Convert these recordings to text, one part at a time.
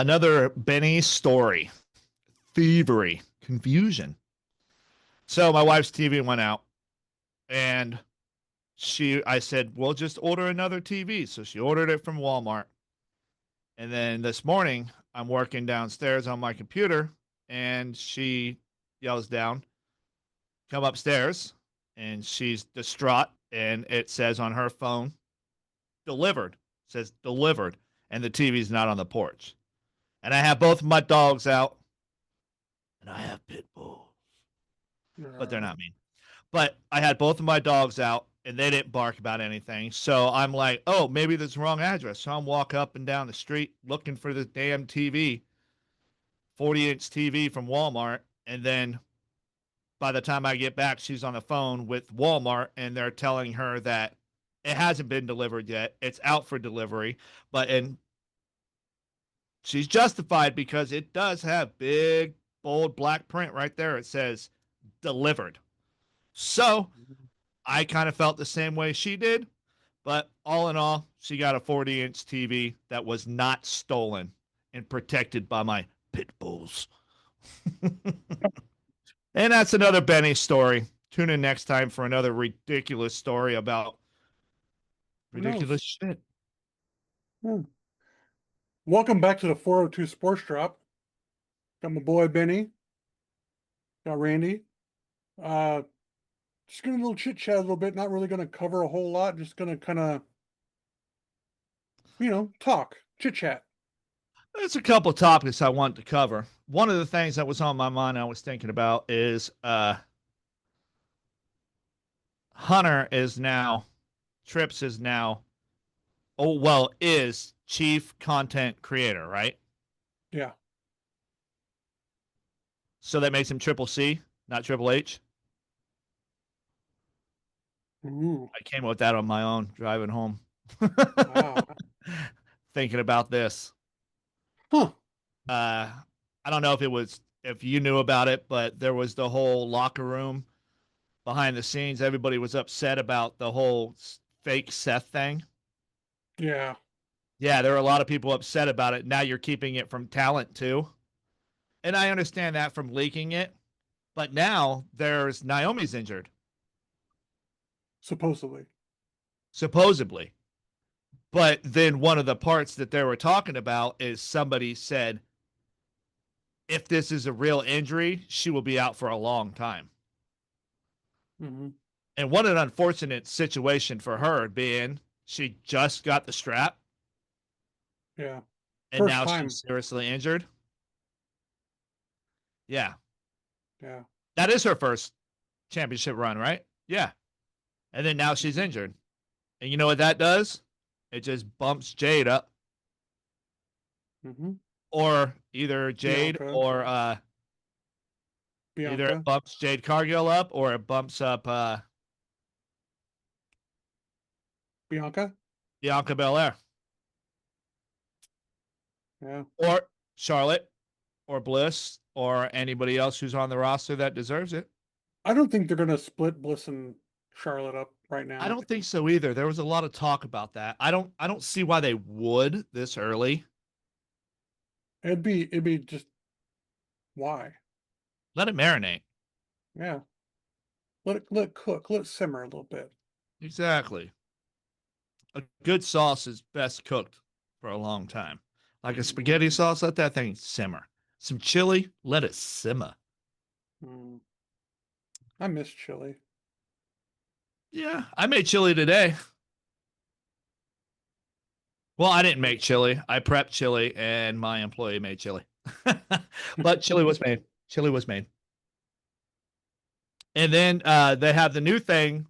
Another Benny story. Thievery. Confusion. So my wife's TV went out and I said, well, just order another TV. So she ordered it from Walmart. And then this morning, I'm working downstairs on my computer and she yells down, come upstairs. And she's distraught. And it says on her phone, delivered. It says delivered. And the TV's not on the porch. And I have both my dogs out. And I have pit bulls. But they're not mean. But I had both of my dogs out and they didn't bark about anything. So I'm like, oh, maybe that's the wrong address. So I'm walking up and down the street looking for the damn TV, 40-inch TV from Walmart. And then by the time I get back, she's on the phone with Walmart and they're telling her that it hasn't been delivered yet. It's out for delivery. And she's justified because it does have big, bold black print right there. It says delivered. So I kind of felt the same way she did, but all in all, she got a 40-inch TV that was not stolen and protected by my pit bulls. And that's another Benny story. Tune in next time for another ridiculous story about ridiculous shit. Welcome back to the 402 Sports Drop. Got my boy Benny. Got Randy. Just going to little chit chat a little bit. Not really going to cover a whole lot. Just going to kind of, talk, chit chat. There's a couple of topics I want to cover. One of the things that was on my mind I was thinking about is Hunter is now, Trips is now, is chief content creator, right? Yeah. So that makes him Triple C, not Triple H. Ooh. I came up with that on my own driving home. Wow. Thinking about this. Huh. I don't know if you knew about it, but there was the whole locker room behind the scenes. Everybody was upset about the whole fake Seth thing. Yeah. Yeah, there were a lot of people upset about it. Now you're keeping it from talent too. And I understand that from leaking it. But now there's Naomi's injured. Supposedly. But then one of the parts that they were talking about is somebody said, if this is a real injury, she will be out for a long time. Mm-hmm. And what an unfortunate situation for her being she just got the strap. Yeah. And now she's seriously injured. Yeah. Yeah. That is her first championship run, right? Yeah. And then now she's injured. And you know what that does? It just bumps Jade up. Mm-hmm. Or either Jade Bianca. or Bianca. either it bumps Jade Cargill up or it bumps up Bianca Belair. Yeah. Or Charlotte or Bliss or anybody else who's on the roster that deserves it. I don't think they're going to split Bliss and Charlotte up right now. I don't think so either. There was a lot of talk about that. I don't see why they would this early. It'd be just why? Let it marinate. Yeah. Let it cook. Let it simmer a little bit. Exactly. A good sauce is best cooked for a long time. Like a spaghetti sauce, let that thing simmer. Some chili, let it simmer. I miss chili. Yeah, I made chili today. Well, I didn't make chili. I prepped chili, and my employee made chili. But chili was made. And then they have the new thing.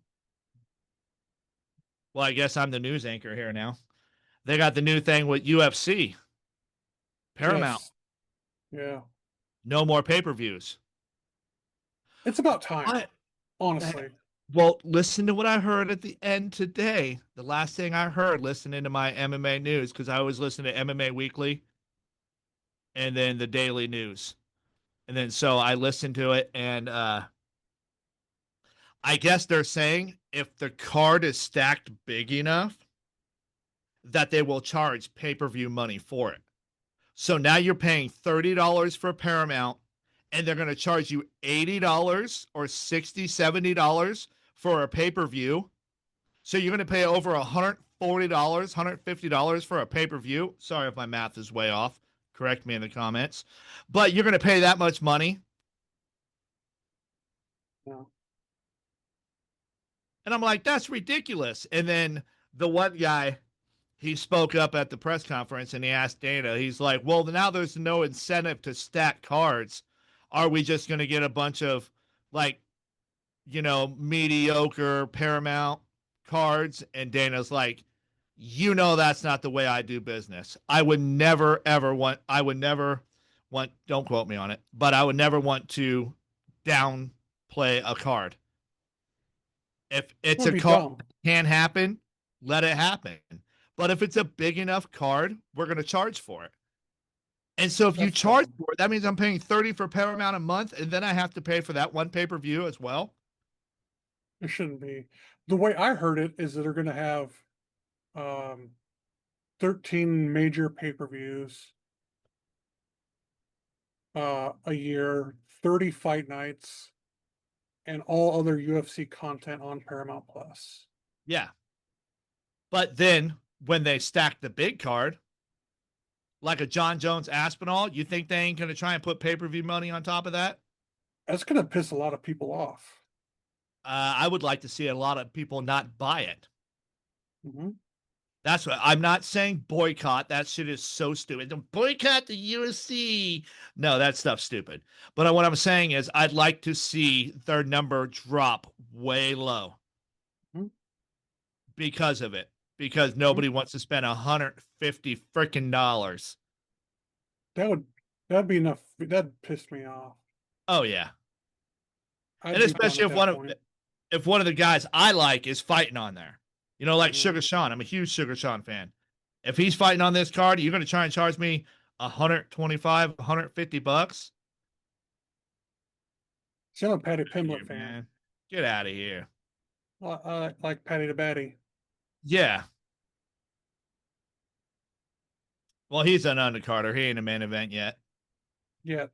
Well, I guess I'm the news anchor here now. They got the new thing with UFC. Paramount. Yes. Yeah. No more pay-per-views. It's about time, honestly. Well, listen to what I heard at the end today. The last thing I heard listening to my MMA news, because I always listen to MMA Weekly and then the Daily News. And then so I listened to it, and I guess they're saying if the card is stacked big enough that they will charge pay-per-view money for it. So now you're paying $30 for Paramount, and they're going to charge you $80 or $60, $70 for a pay-per-view. So you're going to pay over $140, $150 for a pay-per-view. Sorry if my math is way off. Correct me in the comments. But you're going to pay that much money. Yeah. And I'm like, that's ridiculous. And then the one guy, he spoke up at the press conference and he asked Dana, he's like, well, now there's no incentive to stack cards. Are we just going to get a bunch of like, mediocre Paramount cards? And Dana's like, that's not the way I do business. I would never, ever want, don't quote me on it, but I would never want to downplay a card. If it's Would a be card dumb. that can happen, let it happen. But if it's a big enough card, we're going to charge for it. And so if you That's charge dumb. for it, that means I'm paying $30 for Paramount a month, and then I have to pay for that one pay-per-view as well. It shouldn't be. The way I heard it is that they're going to have 13 major pay-per-views a year, 30 fight nights, and all other UFC content on Paramount Plus. Yeah. But then when they stack the big card, like a John Jones Aspinall, you think they ain't going to try and put pay-per-view money on top of that? That's going to piss a lot of people off. I would like to see a lot of people not buy it. Mm-hmm. That's what I'm not saying boycott. That shit is so stupid. Don't boycott the UFC. No, that stuff's stupid. But what I'm saying is I'd like to see their number drop way low Mm-hmm. because of it. Because nobody wants to spend $150 freaking dollars. That'd be enough. That'd piss me off. Oh yeah. I'd And be done especially at that point. if one of the guys I like is fighting on there. Like Mhm. Sugar Sean. I'm a huge Sugar Sean fan. If he's fighting on this card, you're going to try and charge me $125, $150? See, I'm a Patty Here, Pimblett fan. man. Get out of here. I like Patty the Batty. Yeah. Well, he's an undercarder. He ain't a main event yet. Yeah.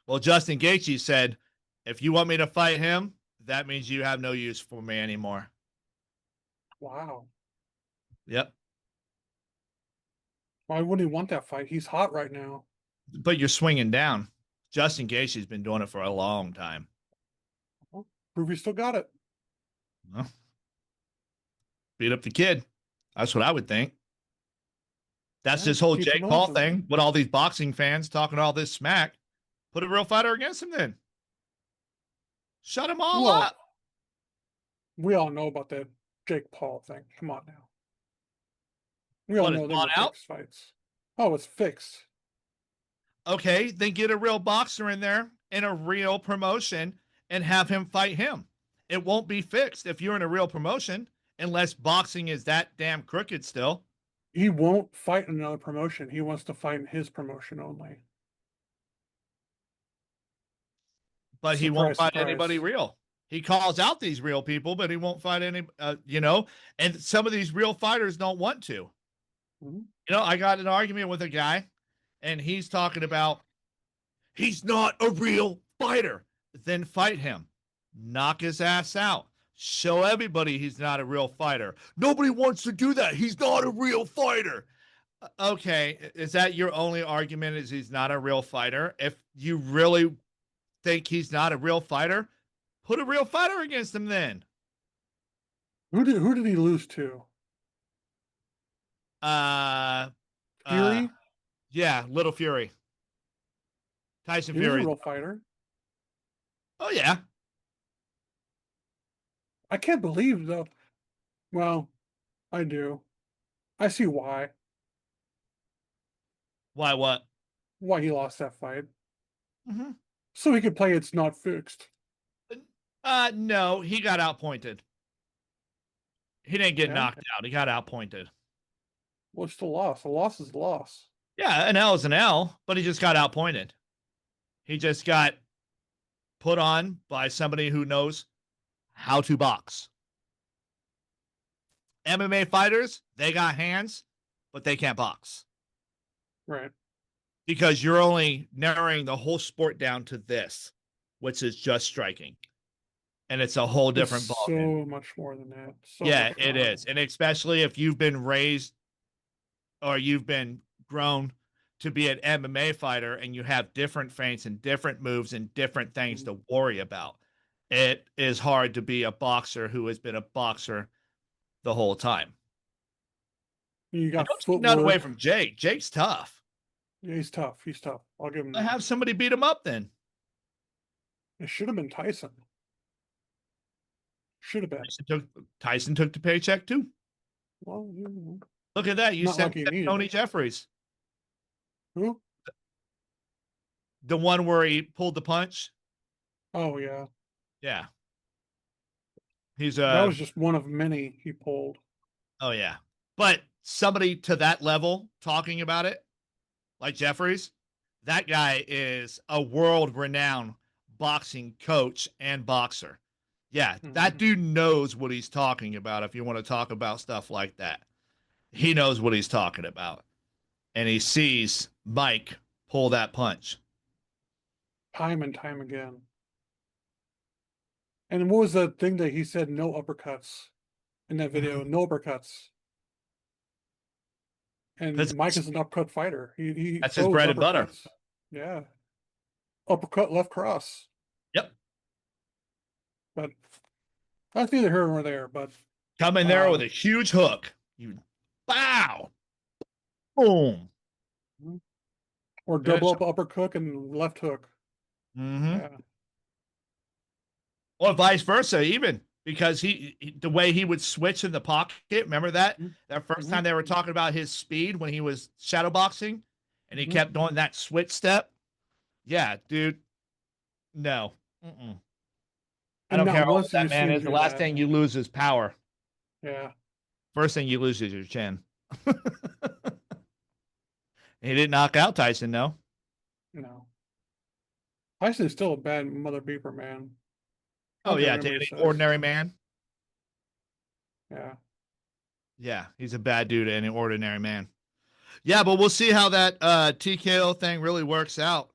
Well, Justin Gaethje said, if you want me to fight him, that means you have no use for me anymore. Wow. Yep. Why wouldn't he want that fight? He's hot right now. But you're swinging down. Justin Gaethje's been doing it for a long time. Well, prove he still got it. Well, beat up the kid. That's what I would think. That's Yeah, this whole keep Jake him Paul open. thing with all these boxing fans talking all this smack. Put a real fighter against him then. Shut them all Well, up. we all know about that Jake Paul thing. Come on now. We all What, it's know they gone were out? fixed fights. Oh, it's fixed. Okay, then get a real boxer in there in a real promotion and have him fight him. It won't be fixed if you're in a real promotion, unless boxing is that damn crooked still. He won't fight in another promotion. He wants to fight in his promotion only. But he won't Surprise, fight surprise. anybody real. He calls out these real people, but he won't fight any, and some of these real fighters don't want to. Mhm. I got in an argument with a guy, and he's talking about he's not a real fighter. Then fight him. Knock his ass out. Show everybody he's not a real fighter. Nobody wants to do that. He's not a real fighter. Okay, is that your only argument is he's not a real fighter? If you really think he's not a real fighter, put a real fighter against him then. Who did he lose to? Fury? Yeah, Little Fury. Tyson He was a Fury. real fighter. Oh yeah. I can't believe though. Well, I do. I see why. Why what? Why he lost that fight. Mm-hmm. So he could play It's Not Fixed. No, he got outpointed. He didn't get Yeah? knocked out. He got outpointed. What's the loss? A loss is a loss. Yeah, an L is an L, but he just got outpointed. He just got put on by somebody who knows how to box. MMA fighters, they got hands, but they can't box. Right. because you're only narrowing the whole sport down to this, which is just striking. And it's a whole It's different ballgame. so much more than that. So Yeah, much it more. is. And especially if you've been raised or you've been grown to be an MMA fighter and you have different feints and different moves and different things to worry about. It is hard to be a boxer who has been a boxer the whole time. You And got don't take none away footwork. from Jake. Jake's tough. Yeah, he's tough. He's tough. I'll give him that. Have somebody beat him up then. It should have been Tyson. Should have been. Tyson took the paycheck too. Well, Look at that. You not sent like he needed Tony it. Jeffries, Who? the one where he pulled the punch. Oh yeah. Yeah. He's That was just one of many he pulled. oh yeah. But somebody to that level talking about it, like Jeffries, that guy is a world renowned boxing coach and boxer. Yeah, that dude knows what he's talking about if you want to talk about stuff like that. He knows what he's talking about. And he sees Mike pull that punch. Time and time again. And what was the thing that he said? No uppercuts in that video. No uppercuts. And Mike is an uppercut fighter. He That's his throws bread and butter. uppercuts. Yeah. Uppercut, left cross. Yep. But that's neither here nor there. But Come in there with a huge hook. You bow. Boom. or double up uppercut and left hook. Mm-hmm. Yeah. Or vice versa, even because the way he would switch in the pocket. Remember that first time they were talking about his speed when he was shadow boxing, and he kept doing that switch step. Yeah, dude. No. I don't care what that man is. The last thing you lose is power. Yeah. First thing you lose is your chin. He didn't knock out Tyson, no. No. Tyson's still a bad mother beeper, man. Oh yeah, to any ordinary man. Yeah. Yeah, he's a bad dude to any ordinary man. Yeah, but we'll see how that TKO thing really works out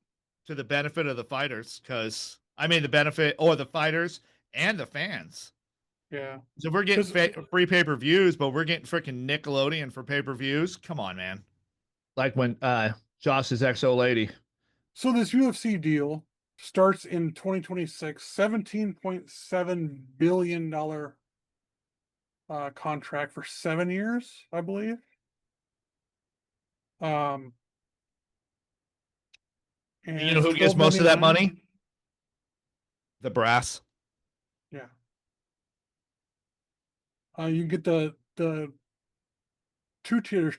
to the benefit of the fighters, because I mean the benefit or the fighters and the fans. Yeah. So we're getting free pay-per-views, but we're getting freaking Nickelodeon for pay-per-views. Come on, man. Like when Josh's ex-old lady. So this UFC deal starts in 2026, $17.7 billion contract for 7 years, I believe. And you know who gets most of that money? The brass. Yeah. You get the two tiers,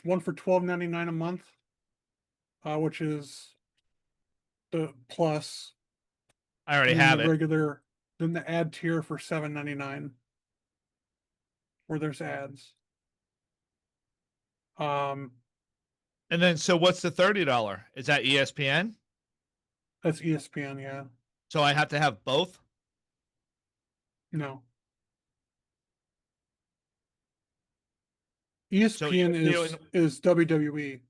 one for $12.99 a month, which is the plus. I already have the it. regular, then the ad tier for $7.99, where there's ads. And then so what's the $30? Is that ESPN? That's ESPN, yeah. So I have to have both? No. ESPN is WWE.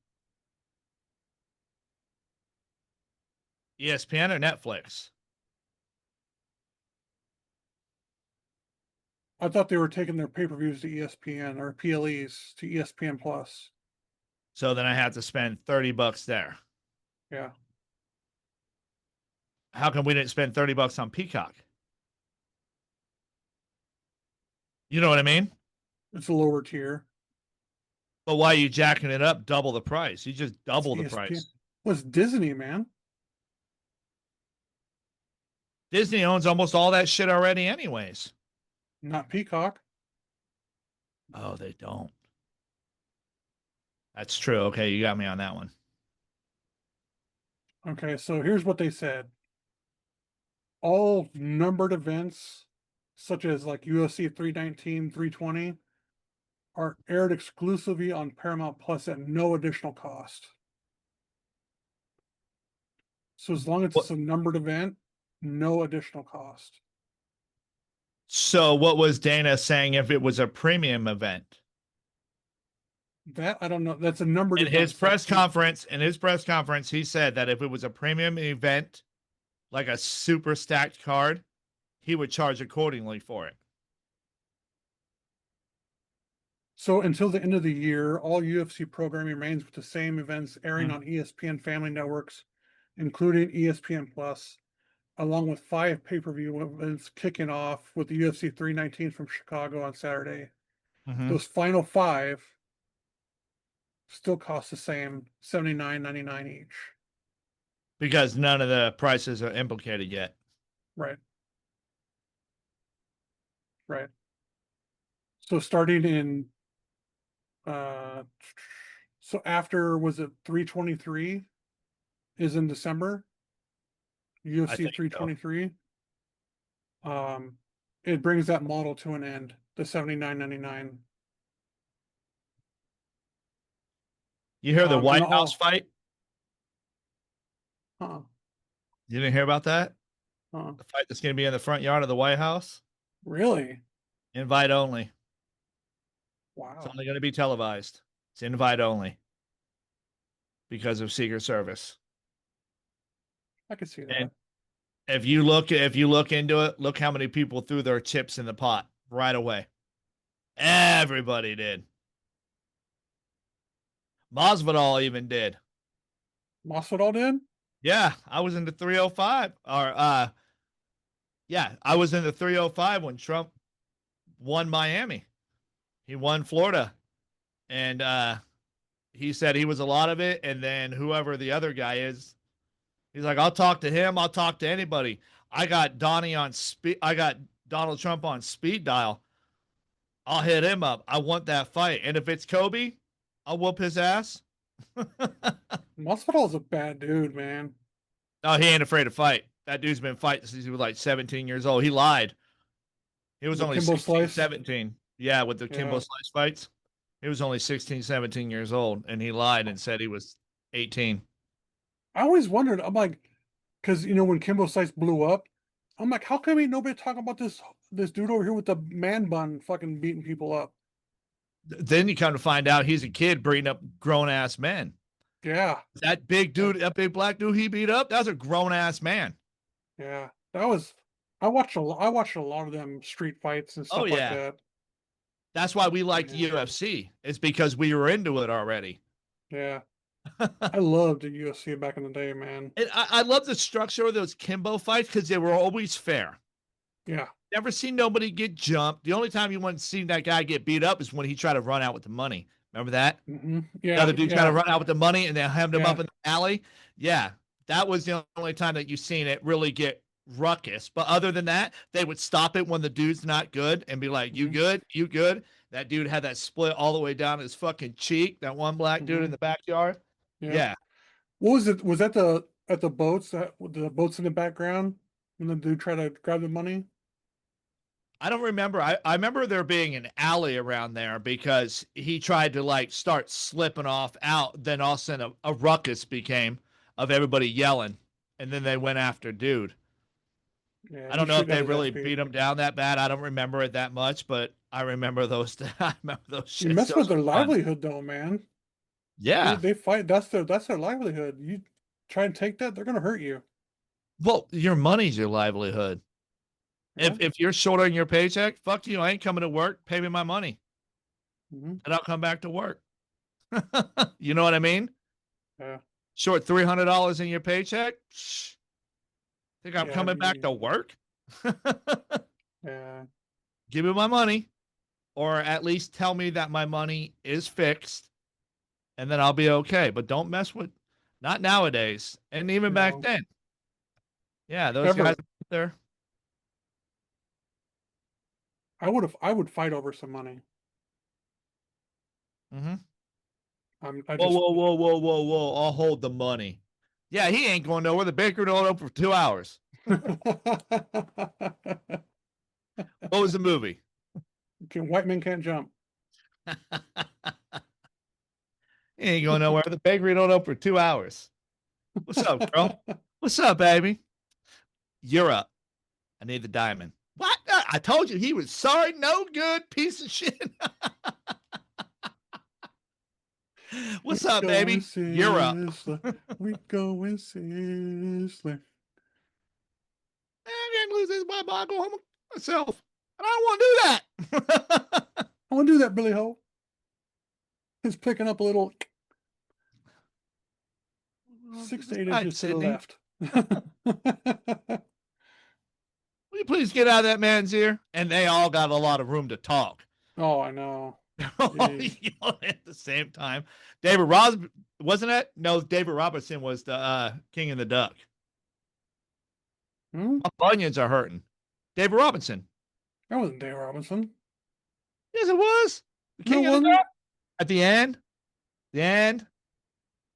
ESPN or Netflix? I thought they were taking their pay-per-views to ESPN or PLEs to ESPN Plus. So then I have to spend $30 there. Yeah. How come we didn't spend $30 on Peacock? You know what I mean? It's a lower tier. But why are you jacking it up double the price? You just double the price. Well, it's Disney, man. Disney owns almost all that shit already anyways. Not Peacock. Oh, they don't. That's true. Okay, you got me on that one. Okay, so here's what they said. All numbered events, such as like UFC 319, 320, are aired exclusively on Paramount Plus at no additional cost. So as long as it's a numbered event, no additional cost. So what was Dana saying if it was a premium event? That I don't know. That's a numbered In his event. So press conference, he said that if it was a premium event, like a super stacked card, he would charge accordingly for it. so until the end of the year, all UFC programming remains with the same events airing Mhm. on ESPN family networks, including ESPN Plus, along with 5 pay-per-view events kicking off with the UFC 319 from Chicago on Saturday. Mhm. Those final 5 still cost the same, $79.99 each. Because none of the prices are implicated yet. Right, right. So starting in uh so after, was it 323 is in December, I UFC think so. 323. Um it brings that model to an end, the 79.99. You hear the And White House all fight? uh, You didn't hear about that? uh, The fight that's going to be in the front yard of the White House? really? Invite only. It's Wow. only going to be televised. It's invite only because of Secret Service. I could see And that. if you look into it, look how many people threw their chips in the pot right away. Everybody did. Masvidal even did. Masvidal did? Yeah, I was in the 305 or yeah, I was in the 305 when Trump won Miami. He won Florida and he said he was a lot of it and then whoever the other guy is, he's like I'll talk to him, I'll talk to anybody. I got Donald Trump on speed dial. I'll hit him up. I want that fight. And if it's Kobe, I'll whoop his ass. Masvidal's a bad dude, man. No, he ain't afraid to fight. That dude's been fighting since he was like 17 years old. He lied. He was The only Kimbo 16, Slice. 17. Yeah, with the Kimbo Yeah. Slice fights. He was only 16, 17 years old, and he lied and said he was 18. I always wondered, I'm like, because when Kimbo Slice blew up, I'm like, how come ain't nobody talking about this dude over here with the man bun fucking beating people up? Then you come to find out he's a kid beating up grown ass men. Yeah. That big Uh, dude, that big black dude he beat up, that was a grown ass man. Yeah. That was I watched a lot of them street fights and Oh, stuff like yeah. that. That's why we liked Yeah. UFC. It's because we were into it already. Yeah. I loved the UFC back in the day, man. And I love the structure of those Kimbo fights because they were always fair. Yeah. Never seen nobody get jumped. The only time you want to see that guy get beat up is when he tried to run out with the money. Remember that? The Yeah. other dude tried to Yeah. run out with the money and they hemmed him Yeah. up in the alley. Yeah, that was the only time that you've seen it really get ruckus. But other than that, they would stop it when the dude's not good and be like, "You hmm good? You good?" That dude had that split all the way down his fucking cheek. That one black dude in hmm the backyard. Yep. Yeah, What was it? Was that at the boats, that with the boats in the background when the dude tried to grab the money? I don't remember. I remember there being an alley around there because he tried to like start slipping off out. Then all of a sudden a ruckus became of everybody yelling. And then they went after dude. Yeah, I he don't know should if have they his ass really beat. beat him down that bad. I don't remember it that much, but I remember those. I remember those You shits. mess Those with their were fun. livelihood though, man. They Yeah. they fight. That's their livelihood. You try and take that, they're gonna hurt you. Well, your money's your livelihood. Yeah. If you're short on your paycheck, fuck you. I ain't coming to work. Pay me my money, hmm and I'll come back to work. You know what I mean? Yeah. Short $300 in your paycheck. Think I'm Yeah. coming back to work? Yeah. Give me my money, or at least tell me that my money is fixed, and then I'll be okay. But don't mess with, not nowadays, and even back No. then. Yeah, those guys Ever. out there. I would fight over some money. Mm-hmm. I Whoa, just whoa, whoa, whoa, whoa, whoa! I'll hold the money. Yeah, he ain't going nowhere. The baker don't open for 2 hours. What was the movie? White men can't jump. He ain't going nowhere. The bakery don't open for 2 hours. What's up, girl? What's up, baby? You're up. I need the diamond. What? I told you he was sorry, no good piece of shit. What's up, baby? You're up. We going Sizzler. I'm gonna lose this bye bye. Go home myself. And I don't want to do that. I want to do that, Billy Ho. He's picking up a little 6 to 8 All right, inches to the Sydney. left. Will you please get out of that man's ear? And they all got a lot of room to talk. Oh, I know. All Jeez. yelling at the same time. David Ross wasn't it? No, David Robertson was the King of the Duck. Hmm? My bunions are hurting. David Robinson. That wasn't Dave Robinson. Yes, it was. The No King of the one. Duck. At the end. The end.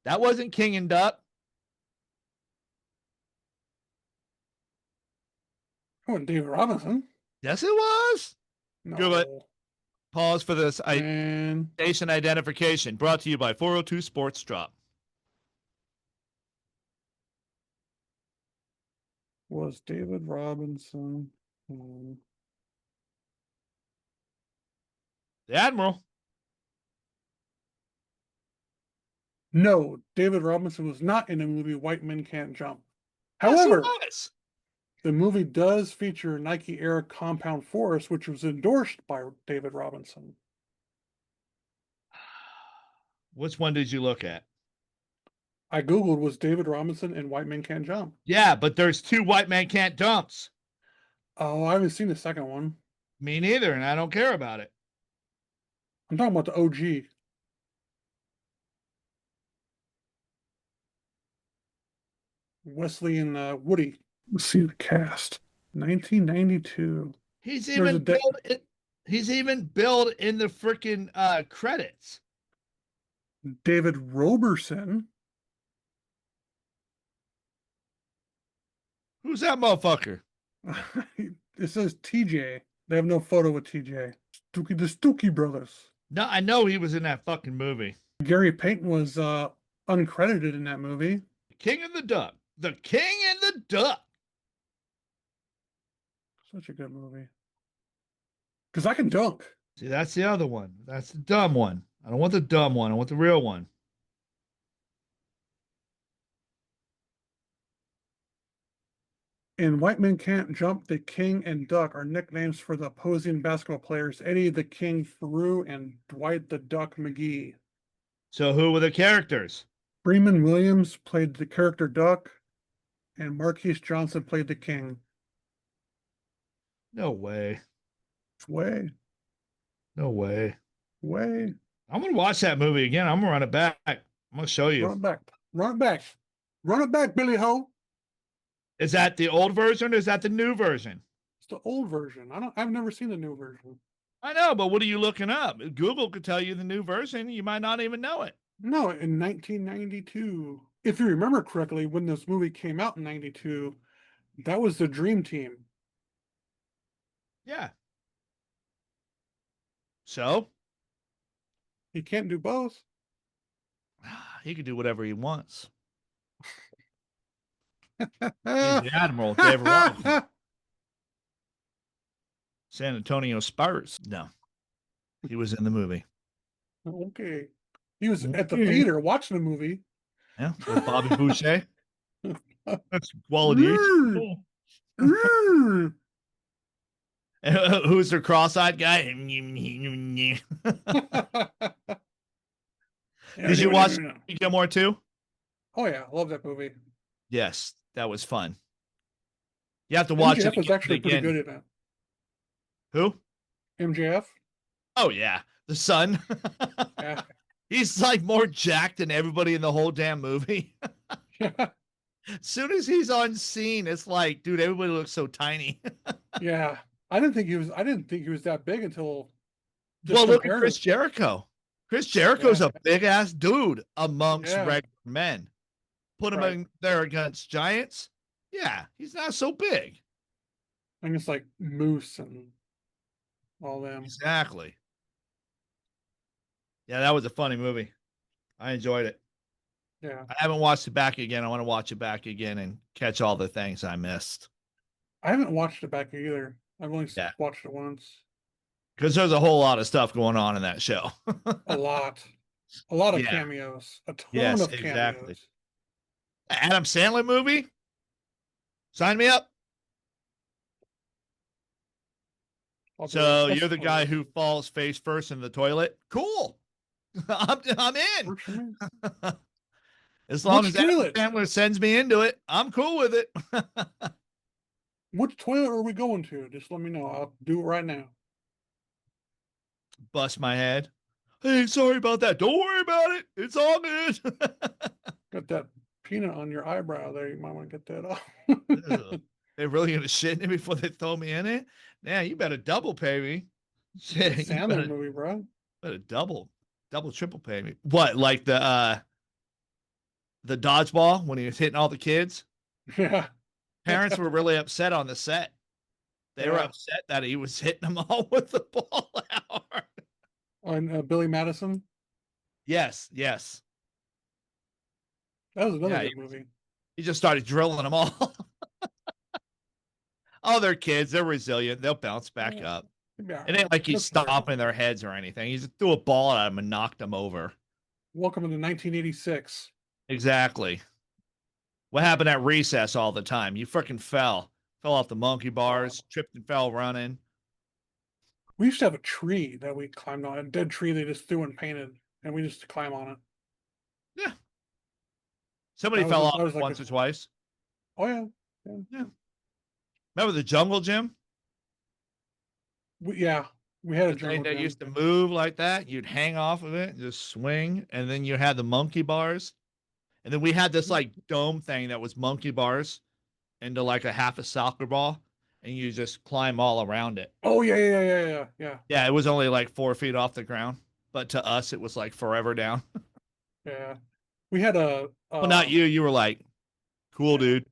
That wasn't King and Duck. That wasn't David Robinson. Yes, it was. No. Google it. Pause for this And station identification. Brought to you by 402 Sports Drop. was David Robinson. The Admiral. No, David Robinson was not in the movie White Men Can't Jump. Yes, However, it was. the movie does feature Nike Air Compound Force, which was endorsed by David Robinson. Which one did you look at? I Googled, was David Robinson in White Men Can't Jump? Yeah, but there's two White Man Can't Dumps. Oh, I haven't seen the second one. Me neither, and I don't care about it. I'm talking about the OG. Wesley and Woody. Let's see the cast. 1992. He's There's a even billed. He's even billed in the freaking credits. David Roberson. Who's that motherfucker? It says TJ. They have no photo with TJ. The Stookie brothers. No, I know he was in that fucking movie. Gary Payton was uncredited in that movie. King of the Duck. The King and the Duck. Such a good movie. Because I can dunk. See, that's the other one. That's the dumb one. I don't want the dumb one. I want the real one. In White Men Can't Jump, the King and Duck are nicknames for the opposing basketball players Eddie the King Frew and Dwight the Duck McGee. So who were the characters? Freeman Williams played the character Duck, and Marquise Johnson played the King. No way. Way. No way. Way. I'm going to watch that movie again. I'm going to run it back. I'm going to show you. Run it back. Run it back. Run it back, Billy Ho. Is that the old version or is that the new version? It's the old version. I've never seen the new version. I know, but what are you looking up? Google could tell you the new version. You might not even know it. No, in 1992. If you remember correctly, when this movie came out in 92, that was the Dream Team. Yeah. So? He can't do both. He can do whatever he wants. He's the Admiral, David Robinson. San Antonio Spurs. No. He was in the movie. Okay. He was at the theater watching the movie. Yeah. With Bobby Boucher. That's quality. Who's their cross-eyed guy? Did you watch Gilmore too? Oh yeah, I love that movie. Yes, that was fun. You have to watch MJF it. was actually pretty again. good at it. Who? MJF. Oh yeah, the son. Yeah. He's like more jacked than everybody in the whole damn movie. Yeah. As soon as he's on scene, it's like, dude, everybody looks so tiny. Yeah. I didn't think he was that big until well, look at Chris Jericho. Chris Jericho's a big ass dude amongst regular men. Put him in there against giants. Yeah, he's not so big. I think it's like Moose and all them. Exactly. Yeah, that was a funny movie. I enjoyed it. Yeah. I haven't watched it back again. I want to watch it back again and catch all the things I missed. I haven't watched it back either. I've only watched it once. Because there's a whole lot of stuff going on in that show. A lot. A lot of Yeah. cameos, a ton Yes, of exactly. cameos. Adam Sandler movie? Sign me up. I'll do it. So That's you're the guy who falls face first in the toilet. Cool. I'm in. works for me. As long Which as Adam toilet? Sandler sends me into it, I'm cool with it. Which toilet are we going to? Just let me know. I'll do it right now. Bust my head. Hey, sorry about that. Don't worry about it. It's all good. Got that peanut on your eyebrow there. You might want to get that off. Ugh. They're really gonna shit in it before they throw me in it? Yeah, you better double pay me. It's a Shit, you Sandler better movie, bro. better double, triple pay me. What, like the dodgeball when he was hitting all the kids? Yeah. Parents were really upset on the set. They were Yeah. upset that he was hitting them all with the ball out. And Billy Madison. Yes, yes. That was another Yeah, good movie. he just started drilling them all. Oh, they're kids. They're resilient. They'll bounce back Yeah. up. Yeah. It ain't like he's That's fair. stomping their heads or anything. He just threw a ball at them and knocked them over. Welcome to 1986. Exactly. What happened at recess all the time? You freaking fell. Fell off the monkey bars, tripped and fell running. We used to have a tree that we climbed on, a dead tree they just threw and painted, and we used to climb on it. Yeah. Somebody fell That off was it like once or twice. oh yeah, yeah. Yeah. Remember the jungle gym? Yeah, we had a The thing jungle that gym. used to move like that? You'd hang off of it and just swing. And then you had the monkey bars. And then we had this like dome thing that was monkey bars into like a half a soccer ball. And you just climb all around it. Oh yeah, yeah, yeah, yeah, yeah, Yeah, it was only like 4 feet off the ground. But to us, it was like forever down. yeah. We had a Well, not you. You were like, cool, yeah. dude.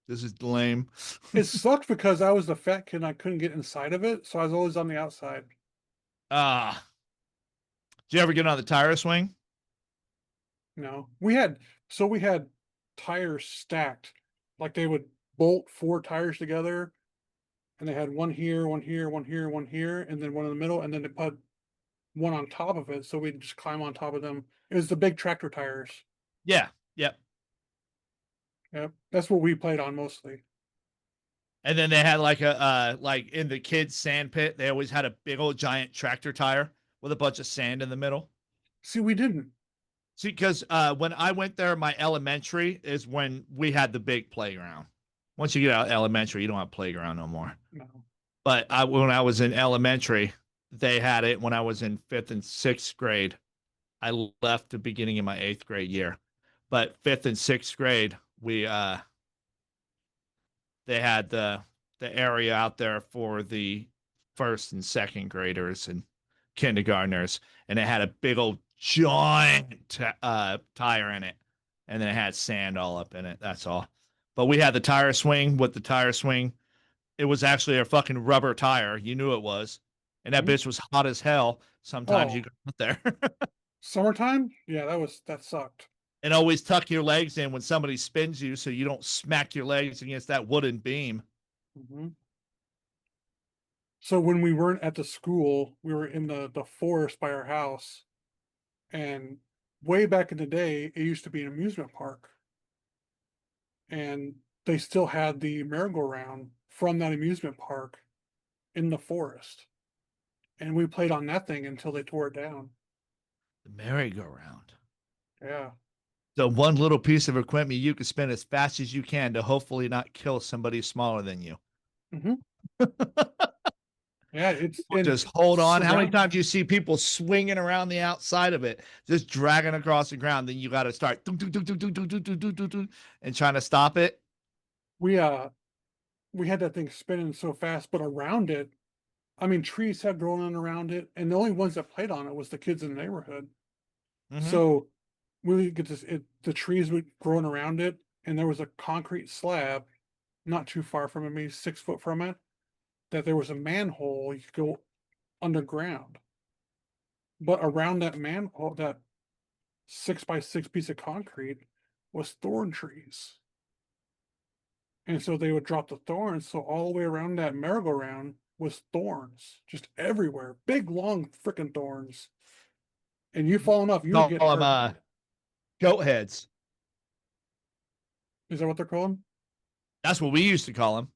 This is lame. It sucked because I was the fat kid and I couldn't get inside of it, so I was always on the outside. Ah, did you ever get on the tire swing? No, we had tires stacked, like they would bolt four tires together, and they had one here, one here, one here, one here, and then one in the middle, and then they put one on top of it, so we'd just climb on top of them. It was the big tractor tires. Yeah. Yep. Yep, that's what we played on mostly. And then they had like a like in the kids' sand pit, they always had a big old giant tractor tire with a bunch of sand in the middle. See, we didn't. See, because when I went there, my elementary is when we had the big playground. Once you get out of elementary, you don't have playground no more. No. But when I was in elementary, they had it when I was in fifth and sixth grade. I left the beginning of my eighth grade year. But fifth and sixth grade, we they had the area out there for the first and second graders and kindergartners, and it had a big old giant tire in it, and then it had sand all up in it. That's all. But we had the tire swing with the tire swing. It was actually a fucking rubber tire. You knew it was, and that Mhm. bitch was hot as hell. Sometimes you Oh, go out there summertime? Yeah, that sucked. and always tuck your legs in when somebody spins you, so you don't smack your legs against that wooden beam. Hmm. So when we weren't at the school, we were in the forest by our house, and way back in the day, it used to be an amusement park, and they still had the merry-go-round from that amusement park in the forest, and we played on that thing until they tore it down. The merry-go-round. Yeah. The one little piece of equipment you can spin as fast as you can to hopefully not kill somebody smaller than you. Hmm. Yeah, it's and Just hold on. How many surround. times do you see people swinging around the outside of it, just dragging across the ground? Then you got to start and trying to stop it. We we had that thing spinning so fast, but around it, I mean, trees had grown on around it, and the only ones that played on it was the kids in the neighborhood. Mm-hmm. So we would get this, the trees would growing around it, and there was a concrete slab not too far from it, maybe 6 foot from it, that there was a manhole you could go underground. But around that manhole, that 6 by 6 piece of concrete was thorn trees. And so they would drop the thorns. So all the way around that merry-go-round was thorns, just everywhere. Big, long, freaking thorns. And you falling off, you would Call get them hurt. goat heads. Is that what they're called? That's what we used to call them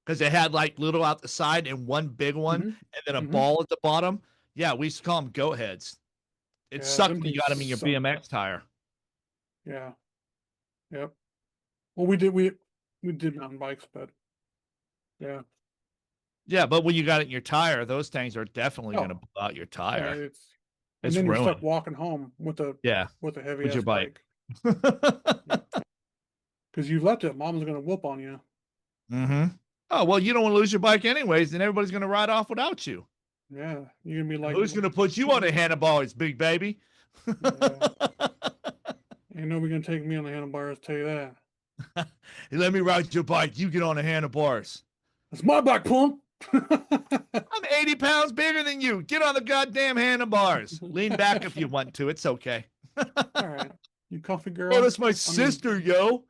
because they had like little out the side and one big one Mm-hmm. and then a Mm-hmm. ball at the bottom. Yeah, we used to call them goat heads. It Yeah, sucked them when you things got them in your suck. BMX tire. Yeah. Yep. Well, we did mountain bikes, but yeah. Yeah, but when you got it in your tire, those things are definitely going to Oh, blow out your yeah. tire. And It's then you're stuck ruined. walking home Yeah, with a heavy with your ass bike. bike. Yep. Because you left it, mom's gonna whoop on you. Mm-hmm. Oh, well, you don't want to lose your bike anyways, then everybody's going to ride off without you. Yeah, you're gonna be like, Who's going to put you on the handlebars, big baby? yeah, ain't nobody gonna take me on the handlebars. Tell you that. Hey, let me ride your bike. You get on the handlebars. That's my bike, punk. I'm 80 pounds bigger than you. Get on the goddamn handlebars. Lean back if you want to. It's okay. All right, you comfy Oh, girl. that's my I mean, sister, yo.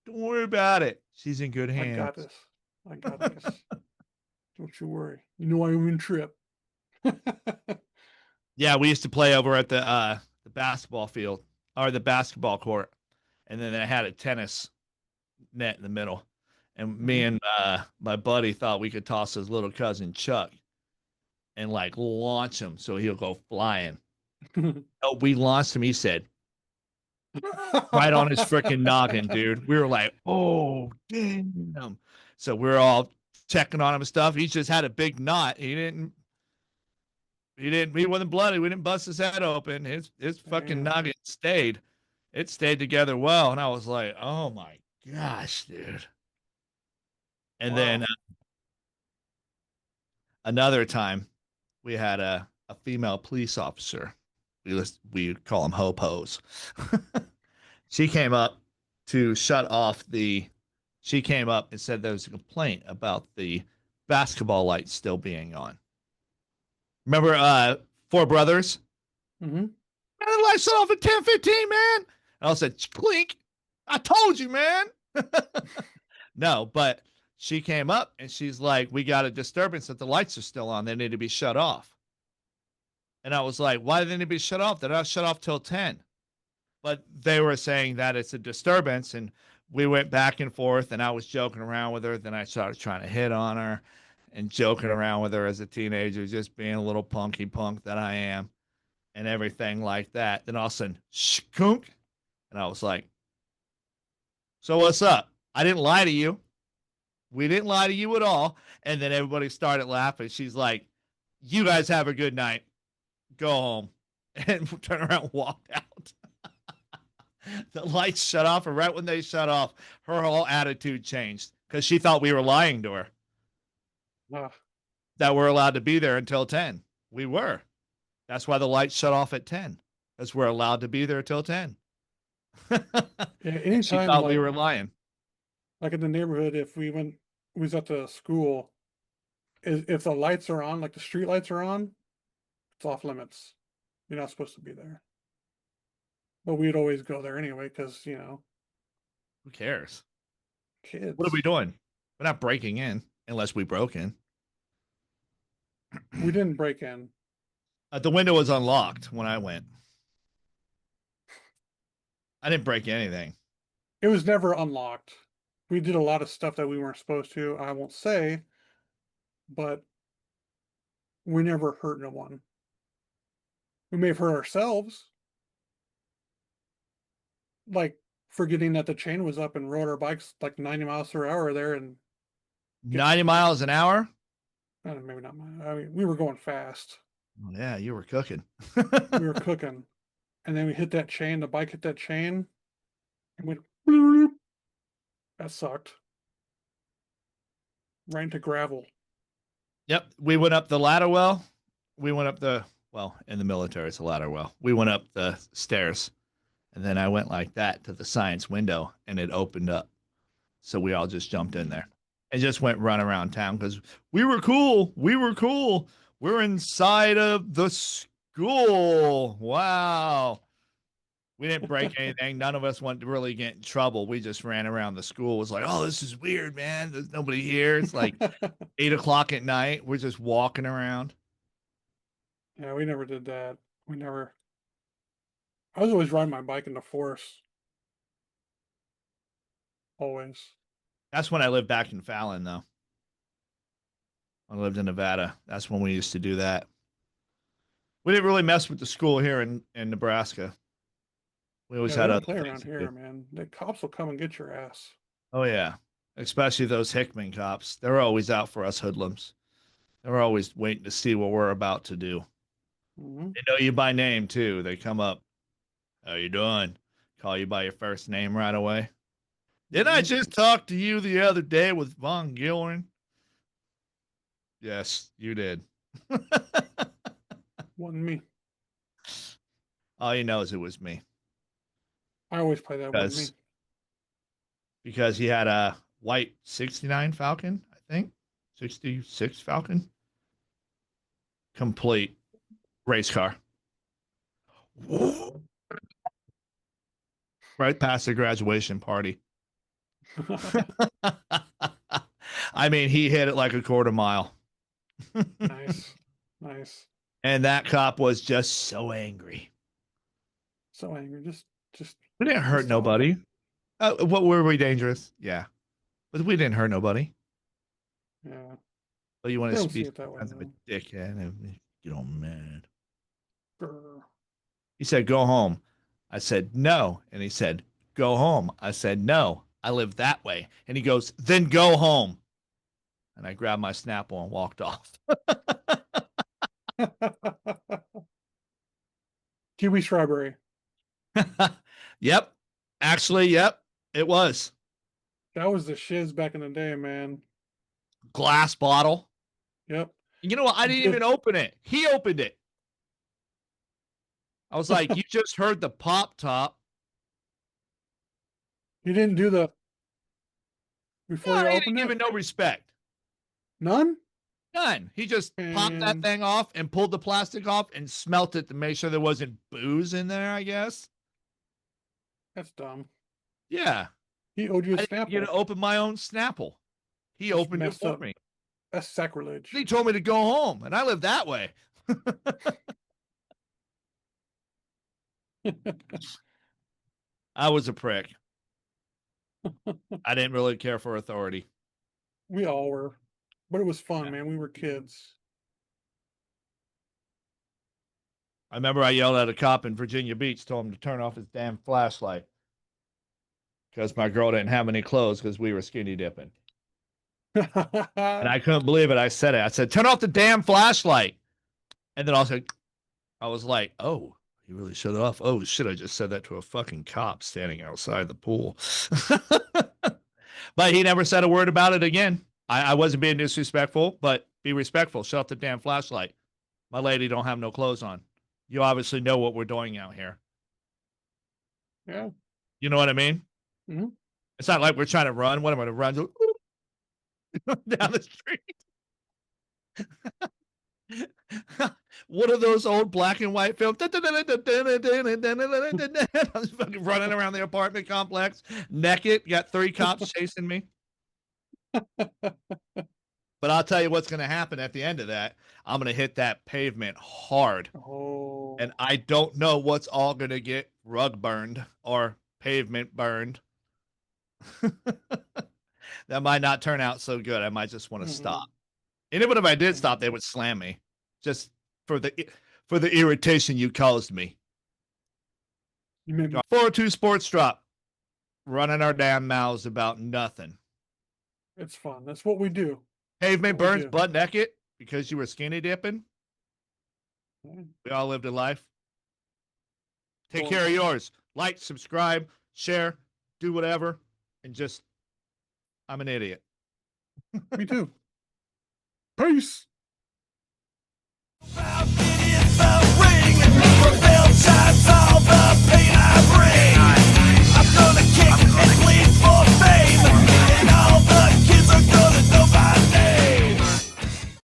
Don't worry about it. She's in good I hands. got this. I got this. Don't you worry. You know I win trip. Yeah, we used to play over at the basketball field or the basketball court, and then I had a tennis net in the middle. And me and my buddy thought we could toss his little cousin Chuck and like launch him so he'll go flying. Oh, we launched him. He said, right on his freaking noggin, dude. We were like, oh, damn. So we're all checking on him and stuff. He just had a big knot. He wasn't bloody. We didn't bust his head open. His fucking Damn. noggin stayed. It stayed together well. And I was like, oh my gosh, dude. And then Wow. another time we had a female police officer. We call them hopos. She came up to shut off the. She came up and said there was a complaint about the basketball lights still being on. Remember, Four Brothers? Mm-hmm. Man, the lights shut off at 10:15, man. And I said, clink. I told you, man. No, but she came up and she's like, we got a disturbance that the lights are still on. They need to be shut off. And I was like, why did they need to be shut off? They're not shut off till 10. But they were saying that it's a disturbance. And we went back and forth and I was joking around with her. Then I started trying to hit on her and joking around with her as a teenager, just being a little punky punk that I am and everything like that. Then all of a sudden, skunk. And I was like, so what's up? I didn't lie to you. We didn't lie to you at all. And then everybody started laughing. She's like, you guys have a good night. Go home. And turn around and walked out. The lights shut off. And right when they shut off, her whole attitude changed because she thought we were lying to her Ah, that we're allowed to be there until 10. We were. That's why the lights shut off at 10 because we're allowed to be there till 10. yeah. And she Anytime, thought we were lying. like in the neighborhood, if we was at the school, if the lights are on, like the street lights are on, it's off limits. You're not supposed to be there. But we'd always go there anyway because Who cares? What are we kids. doing? We're not breaking in unless we broke in. We didn't break in. The window was unlocked when I went. I didn't break anything. It was never unlocked. We did a lot of stuff that we weren't supposed to. I won't say, but we never hurt no one. We may have hurt ourselves, like forgetting that the chain was up and rode our bikes like 90 miles per hour there and get 90 miles an hour? maybe not. I mean, we were going fast. Oh, yeah, you were cooking. We were cooking, and then we hit that chain. The bike hit that chain, and went bloop. That sucked. Right into gravel. Yep. We went up the ladder well. We went up in the military, it's a ladder well. We went up the stairs. And then I went like that to the science window and it opened up. So we all just jumped in there and just went run around town because we were cool. We were cool. We're inside of the school. Wow. We didn't break anything. None of us wanted to really get in trouble. We just ran around the school. It was like, oh, this is weird, man. There's nobody here. It's like 8 o'clock at night. We're just walking around. Yeah, we never did that. We never. I was always riding my bike in the forest. Always. That's when I lived back in Fallon, though. I lived in Nevada. That's when we used to do that. We didn't really mess with the school here in Nebraska. We always Yeah, they had don't other play things around to do. here, man. The cops will come and get your ass. Oh yeah, especially those Hickman cops. They're always out for us hoodlums. They're always waiting to see what we're about to do. Hmm. They know you by name too. They come up. How you doing? Call you by your first name right away. Didn't I Hmm. just talk to you the other day with Von Gilren? Yes, you did. Wasn't me. All he knows it was me I always play that. Wasn't me. because he had a white 69 Falcon, I think. 66 Falcon. Complete race car. Right past the graduation party. I mean, he hit it like a quarter mile. Nice. Nice. And that cop was just so angry. So angry. Just We didn't hurt pissed off. nobody. What were we dangerous? Yeah. But we didn't hurt nobody. Yeah. But you want They to don't see speak it that way, as of a though. dickhead and get all mad. Grr. He said, go home. I said, no. And he said, go home. I said, no. I live that way. And he goes, then go home. And I grabbed my Snapple and walked off. Kiwi strawberry. Yep. Actually, yep. It was. That was the shiz back in the day, man. Glass bottle. Yep. You know what? I didn't even open it. He opened it. I was like, you just heard the pop top. You didn't do the before No, you he opened didn't give it? it no respect. None? None. He just popped that And thing off and pulled the plastic off and smelt it to make sure there wasn't booze in there, I guess. that's dumb. Yeah. He owed you a I didn't get to Snapple. open my own Snapple. He That's opened it messed for up. me. That's sacrilege. He told me to go home, and I live that way. I was a prick. I didn't really care for authority. We all were. But it was fun, Yeah. man. We were kids. I remember I yelled at a cop in Virginia Beach, told him to turn off his damn flashlight because my girl didn't have any clothes because we were skinny dipping. And I couldn't believe it. I said it. I said, turn off the damn flashlight. And then I was like, oh, he really shut it off. Oh, shit. I just said that to a fucking cop standing outside the pool. But he never said a word about it again. I wasn't being disrespectful, but be respectful. Shut off the damn flashlight. My lady don't have no clothes on. You obviously know what we're doing out here. Yeah. You know what I mean? Mhm. It's not like we're trying to run. What am I going to run down the street? What are those old black and white films? I'm just fucking running around the apartment complex naked. Got 3 cops chasing me. But I'll tell you what's going to happen at the end of that. I'm going to hit that pavement hard. Oh. And I don't know what's all going to get rug burned or pavement burned. That might not turn out so good. I might just want to stop. And even if I did stop, they would slam me just for the irritation you caused me. You made me. 402 Sports Drop, running our damn mouths about nothing. It's fun. That's what we do. Pavement What we burns do. butt naked because you were skinny dipping. Yeah. We all lived a life. Take Cool. care of yours. Like, subscribe, share, do whatever, and just, I'm an idiot. Me too. Peace.